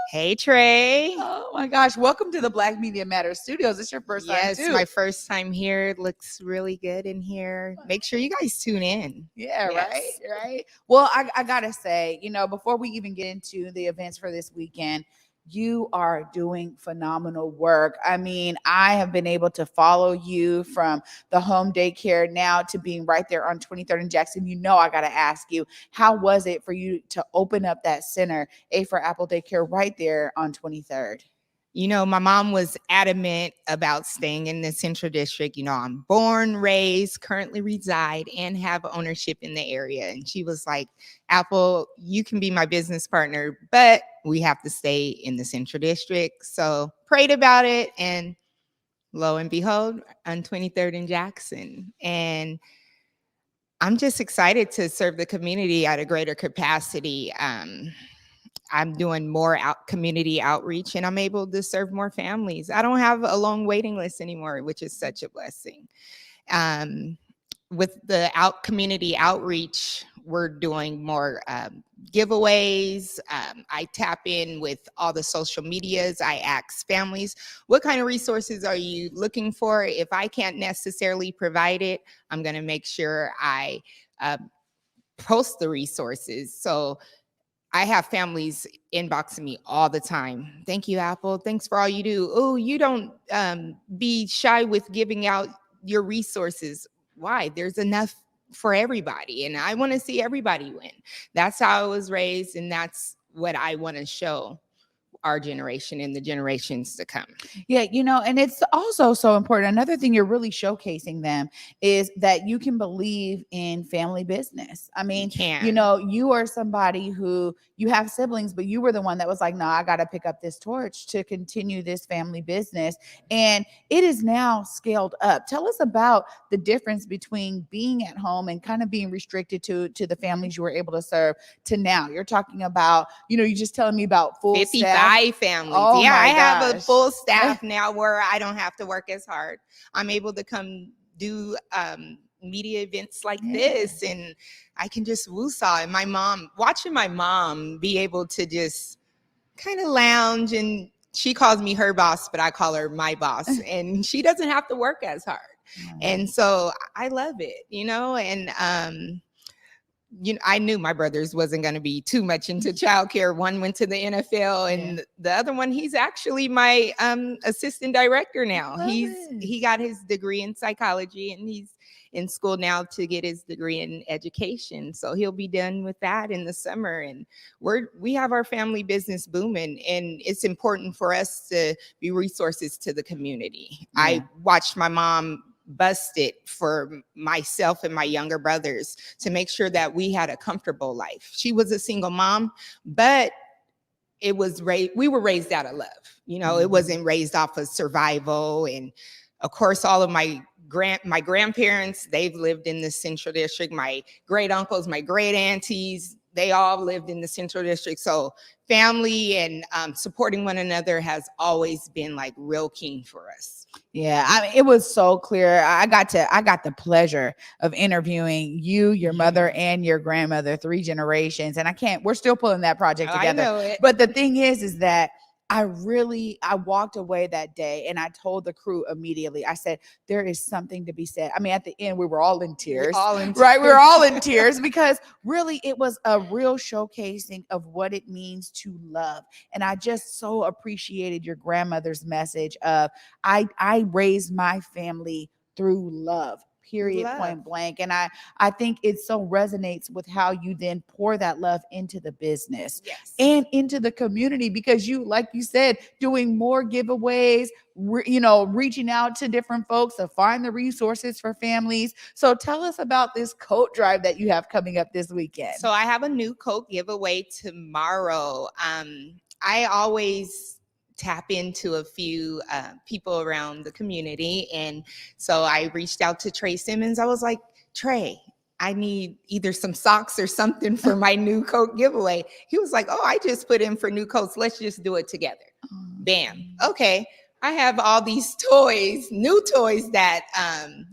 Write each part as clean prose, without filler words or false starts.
Hey, Trey. Oh my gosh. Welcome to the Black Media Matters Studios. It's your first time Yes, too. my first time here. It looks really good in here. Make sure you guys tune in. Yeah, Yes. right. Well, I gotta say, before we even get into the events for this weekend, you are doing phenomenal work. I mean, I have been able to follow you from the home daycare now to being right there on 23rd and Jackson. I gotta ask you, how was it for you to open up that center, A for Apple Daycare, right there on 23rd? My mom was adamant about staying in the Central District. I'm born, raised, currently reside, and have ownership in the area. And she was like, Apple, you can be my business partner, but we have to stay in the Central District. So prayed about it, and lo and behold, on 23rd and Jackson. And I'm just excited to serve the community at a greater capacity. I'm doing more community outreach, and I'm able to serve more families. I don't have a long waiting list anymore, which is such a blessing. With the community outreach, we're doing more giveaways. I tap in with all the social medias. I ask families, what kind of resources are you looking for? If I can't necessarily provide it, I'm going to make sure I post the resources. So I have families inboxing me all the time. Thank you, Apple. Thanks for all you do. Oh, you don't be shy with giving out your resources. Why? There's enough for everybody, and I want to see everybody win. That's how I was raised, and that's what I want to show our generation and the generations to come. Yeah, and it's also so important. Another thing you're really showcasing them is that you can believe in family business. I mean, you are somebody who you have siblings, but you were the one that was like, no, I got to pick up this torch to continue this family business. And it is now scaled up. Tell us about the difference between being at home and kind of being restricted to the families you were able to serve to now. You're talking about, you're just telling me about full 55 staff. families. Oh, yeah, I gosh. have a full staff now where I don't have to work as hard. I'm able to come do media events like this, and I can just woosah. And watching my mom be able to just kind of lounge, and she calls me her boss, but I call her my boss, and she doesn't have to work as hard. And so I love it, and I knew my brothers wasn't going to be too much into childcare. One went to the NFL, and the other one, he's actually my assistant director now. He got his degree in psychology, and he's in school now to get his degree in education. So he'll be done with that in the summer. And we have our family business booming, and it's important for us to be resources to the community. Yeah. I watched my mom busted for myself and my younger brothers to make sure that we had a comfortable life. She was a single mom, but we were raised out of love. It wasn't raised off of survival. And of course, all of my grandparents, they've lived in the Central District. My great uncles, my great aunties, they all lived in the Central District. So family and supporting one another has always been like real key for us. Yeah, I mean, it was so clear. I got the pleasure of interviewing you, your mother, and your grandmother, 3 generations. And we're still pulling that project together. I know it. But the thing is that I walked away that day, and I told the crew immediately, I said, there is something to be said. I mean, at the end, we were all in tears, right? We were all in tears because really it was a real showcasing of what it means to love. And I just so appreciated your grandmother's message of, I raised my family through love. Period, point blank. And I think it so resonates with how you then pour that love into the business and into the community, because you, like you said, doing more giveaways, reaching out to different folks to find the resources for families. So tell us about this coat drive that you have coming up this weekend. So I have a new coat giveaway tomorrow. I always tap into a few people around the community. And so I reached out to Trey Simmons. I was like, Trey, I need either some socks or something for my new coat giveaway. He was like, oh, I just put in for new coats. Let's just do it together. Bam. Okay. I have all these new toys that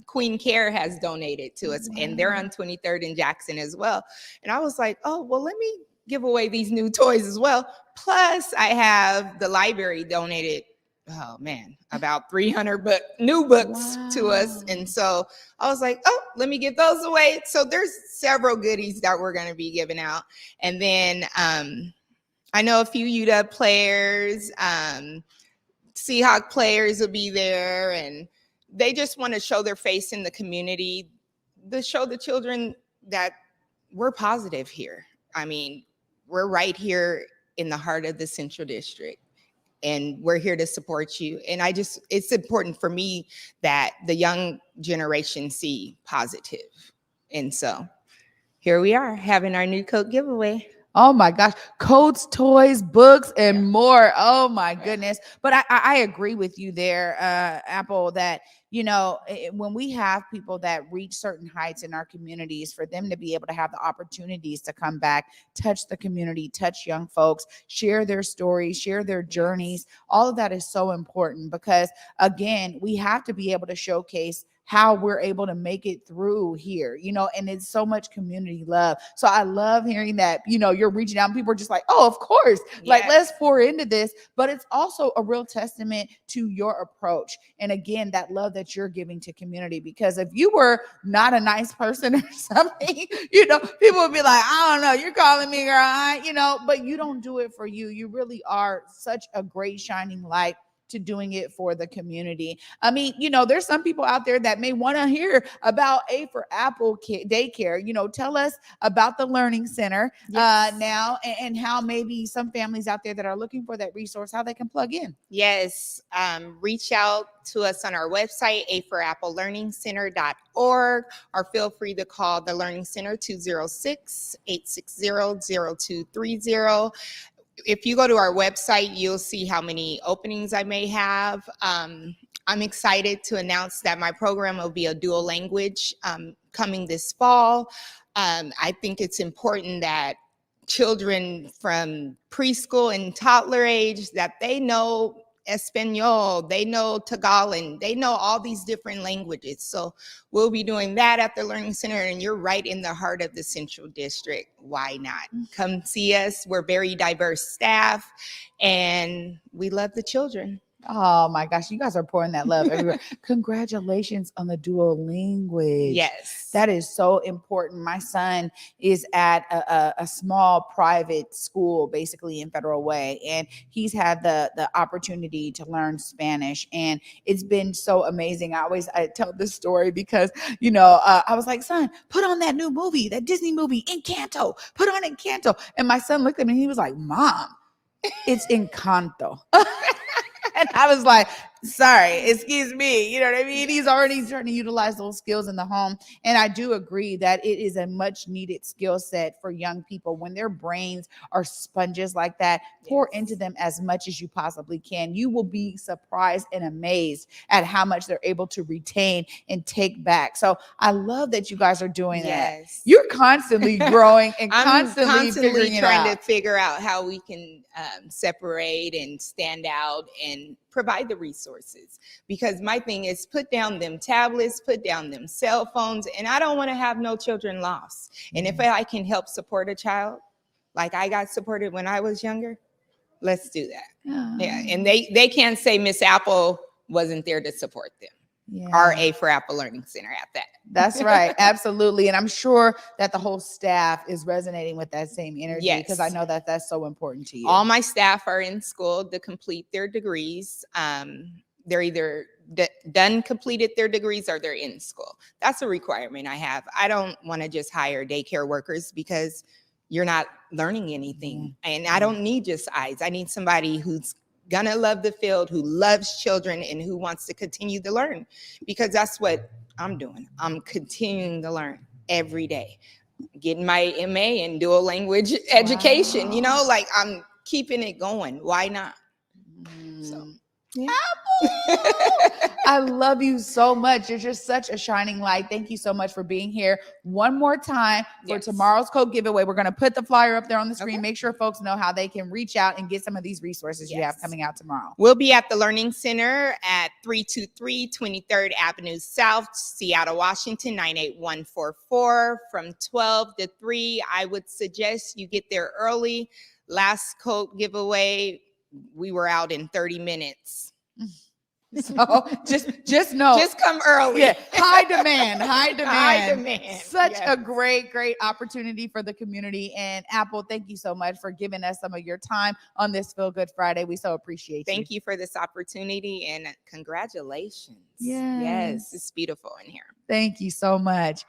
Queen Care has donated to us, and they're on 23rd and Jackson as well. And I was like, oh, well, let me give away these new toys as well. Plus, I have the library donated, oh man, about 300 new books to us. And so I was like, oh, let me get those away. So there's several goodies that we're going to be giving out. And then I know a few UW players, Seahawk players will be there, and they just want to show their face in the community, to show the children that we're positive here. I mean, we're right here in the heart of the Central District, and we're here to support you. And it's important for me that the young generation see positive. And so here we are having our new coat giveaway. Oh my gosh. Coats, toys, books, and more. Oh my goodness. But I agree with you there, Apple, that, when we have people that reach certain heights in our communities, for them to be able to have the opportunities to come back, touch the community, touch young folks, share their stories, share their journeys, all of that is so important, because again, we have to be able to showcase how we're able to make it through here, and it's so much community love. So I love hearing that, you're reaching out and people are just like, oh, of course, like, let's pour into this. But it's also a real testament to your approach. And again, that love that you're giving to community, because if you were not a nice person or something, people would be like, I don't know, you're calling me girl, but you don't do it for you. You really are such a great shining light to doing it for the community. I mean, there's some people out there that may want to hear about A for Apple daycare. Tell us about the Learning Center now, and how maybe some families out there that are looking for that resource, how they can plug in. Yes. Reach out to us on our website, aforappleLearningCenter.org, or feel free to call the Learning Center 206-860-0230. If you go to our website, you'll see how many openings I may have. I'm excited to announce that my program will be a dual language coming this fall. I think it's important that children from preschool and toddler age, that they know Espanol, they know Tagalog, they know all these different languages. So we'll be doing that at the Learning Center, and you're right in the heart of the Central District. Why not? Come see us. We're very diverse staff, and we love the children. Oh my gosh, you guys are pouring that love everywhere. Congratulations on the dual language. Yes. That is so important. My son is at a small private school, basically in Federal Way, and he's had the opportunity to learn Spanish, and it's been so amazing. I tell this story because, I was like, son, put on that new movie, that Disney movie, Encanto. Put on Encanto. And my son looked at me and he was like, Mom, it's Encanto. And I was like, sorry, excuse me. You know what I mean? He's already trying to utilize those skills in the home. And I do agree that it is a much needed skill set for young people. When their brains are sponges like that, pour into them as much as you possibly can. You will be surprised and amazed at how much they're able to retain and take back. So I love that you guys are doing that. You're constantly growing and constantly trying to figure out how we can separate and stand out and provide the resources, because my thing is put down them tablets, put down them cell phones, and I don't want to have no children lost. And if I can help support a child like I got supported when I was younger, let's do that. Yeah. And they can't say Miss Apple wasn't there to support them. Our A for Apple Learning Center at that. That's right. Absolutely. And I'm sure that the whole staff is resonating with that same energy, because I know that that's so important to you. All my staff are in school to complete their degrees. They're either completed their degrees, or they're in school. That's a requirement I have. I don't want to just hire daycare workers because you're not learning anything. And I don't need just eyes. I need somebody who's gonna love the field, who loves children, and who wants to continue to learn, because that's what I'm doing. I'm continuing to learn every day, getting my MA in dual language education. Like, I'm keeping it going. Why not? So, yeah. I love you so much. You're just such a shining light. Thank you so much for being here. One more time for tomorrow's coat giveaway. We're going to put the flyer up there on the screen. Make sure folks know how they can reach out and get some of these resources you have coming out tomorrow. We'll be at the Learning Center at 323 23rd Avenue South, Seattle, Washington, 98144, from 12 to 3. I would suggest you get there early. last coat giveaway, we were out in 30 minutes. So just know, just come early. Yeah, high demand. High demand. Such a great opportunity for the community. And Apple, thank you so much for giving us some of your time on this Feel Good Friday. We so appreciate you. Thank you for this opportunity, and congratulations. Yes, it's beautiful in here. Thank you so much.